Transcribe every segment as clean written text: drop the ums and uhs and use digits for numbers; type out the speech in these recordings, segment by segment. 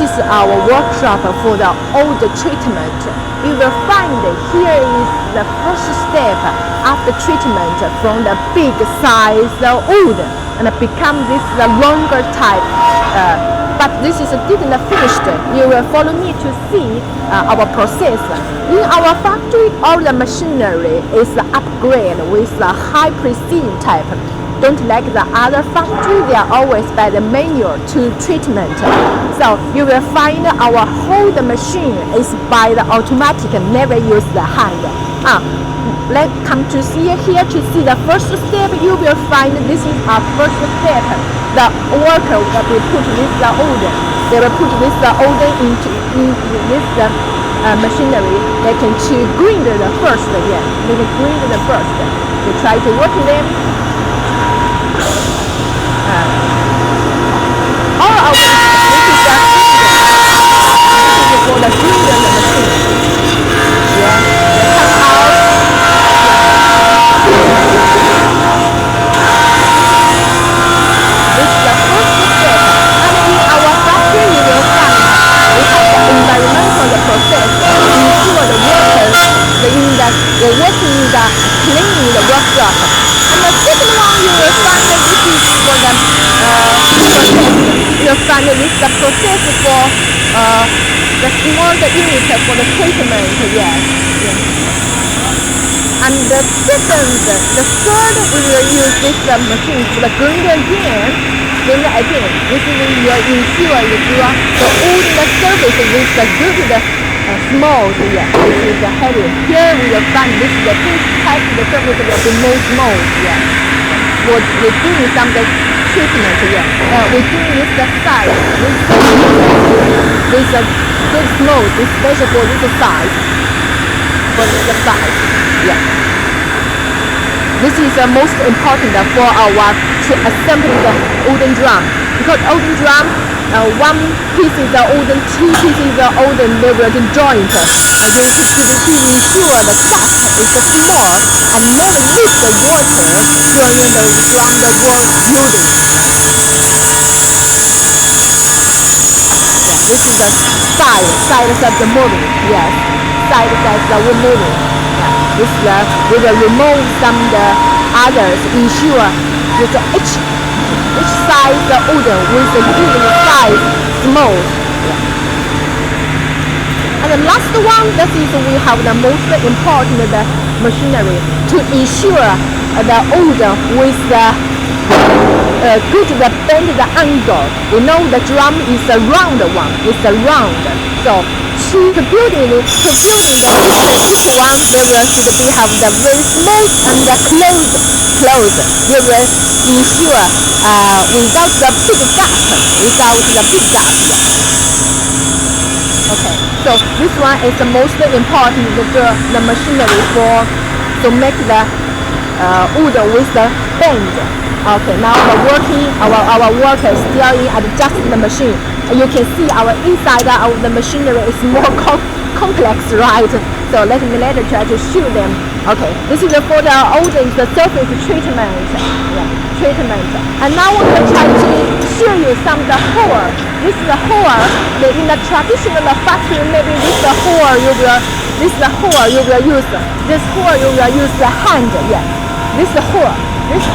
is our workshop for the old treatment. You will find here is the first step after treatment from the big size wood and become this the longer type. But this is didn't finished. You will follow me to see our process. In our factory, all the machinery is upgrade with the high precision type. Don't like the other factory, they are always by the manual to treatment. So you will find our whole machine is by the automatic, never use the hand. Let's come to see here to see the first step. You will find this is our first step. The worker will be put this wood. They will put this wood into this machinery. They can to grind the first. Yeah, they can grind the first. They try to work them. All our this is for the grinder machine. Yeah, they come out. This is the first step. And in our factory, you will find we have the environmental process to ensure the workers they work in the cleaning the workshop. And the second one, you will find that this is for the process. You will find that this is the process for the small unit for the treatment. Yes. And the third, we will use this machine for the grinder again. Then again, this will ensure that you are the old surface with the good smooth. Yeah, this is the heavy. Here we will find this is the pink type. The surface will be more smooth. Yeah, we're doing some treatment. Yeah, we're doing this the size. This good smooth, especially for this size. For the size. Yeah. This is the most important for our assembling the wooden drum, because wooden drum, one piece is the wooden, two pieces are wooden, they will joint. You to ensure the gap is small and never leak the water during the wall building. Yeah, this is the sides of the moving. Yes, sides of the moving. This we will remove some the others, ensure that each size the wooden with the given size smooth. And the last one, that is we have the most important machinery to ensure the wooden with the good bend the angle. You know the drum is a round one, it's a round. So to building each one, they will should be have the very smooth and the close. They will ensure without the big gap. Okay, so this one is the most important the machinery for to make the wood with the bend. Okay, now our workers still in adjusting the machine. You can see our inside of the machinery is more complex, right? So let me later try to show them. Okay, this is for the wooden the surface treatment. Yeah, treatment. And now we will try to show you some of the hole. This is the hole. In the traditional factory, maybe this is the hole you will use. This hole you will use the hand. Yeah, this hole. This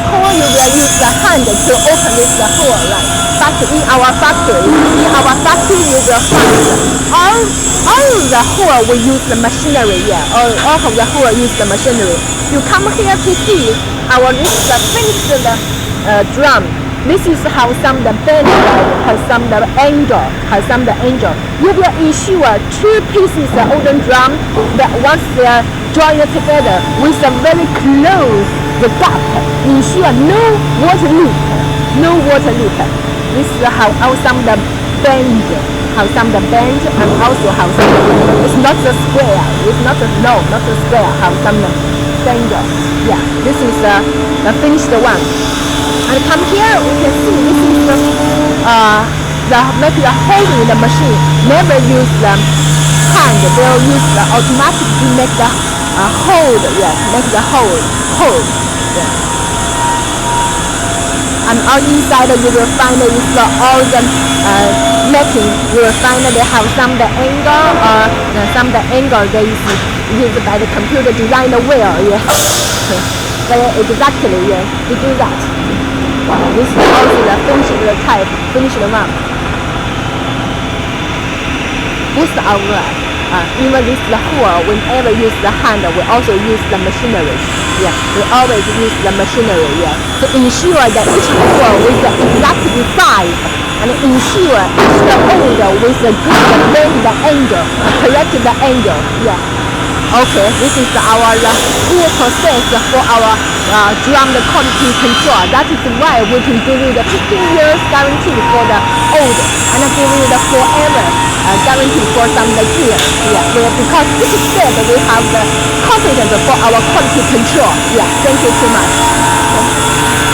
hole you will use the hand to open this hole, right? But in our factory you will find all the hole we use the machinery. Yeah, all of the hole use the machinery. You come here to see our finished drum. This is how some the bend has some the angle. You will ensure two pieces of wooden drum that once they are joined together with a very close the gap, ensure no water leak. This is how some the bend, and also how some it's not a square, not a square, how some bend. Yeah, this is the finished one. And come here, we can see this is make the hole in the machine. Never use the hand. They'll use the automatic to make the hole. Yes, make the hole. Yeah. And all inside you will find is all the making. You will find they have some the angle or some the angle that is used by the computer design well. Yeah. Okay. Exactly. Yeah. To do that. This is also the finished type, finished one. Boost our even this the hole, whenever use the hand, we also use the machinery. Yeah, we always use the machinery. Yeah, to ensure that each hole with the exact size and ensure each the angle with the good bend the angle, correct the angle. Yeah. Okay, this is our full process for our drum quality control. That is why we can give you the 15 years guarantee for the old and give you the forever guarantee for some the years. Yeah, because each step we have the confidence for our quality control. Yeah, thank you so much. Okay.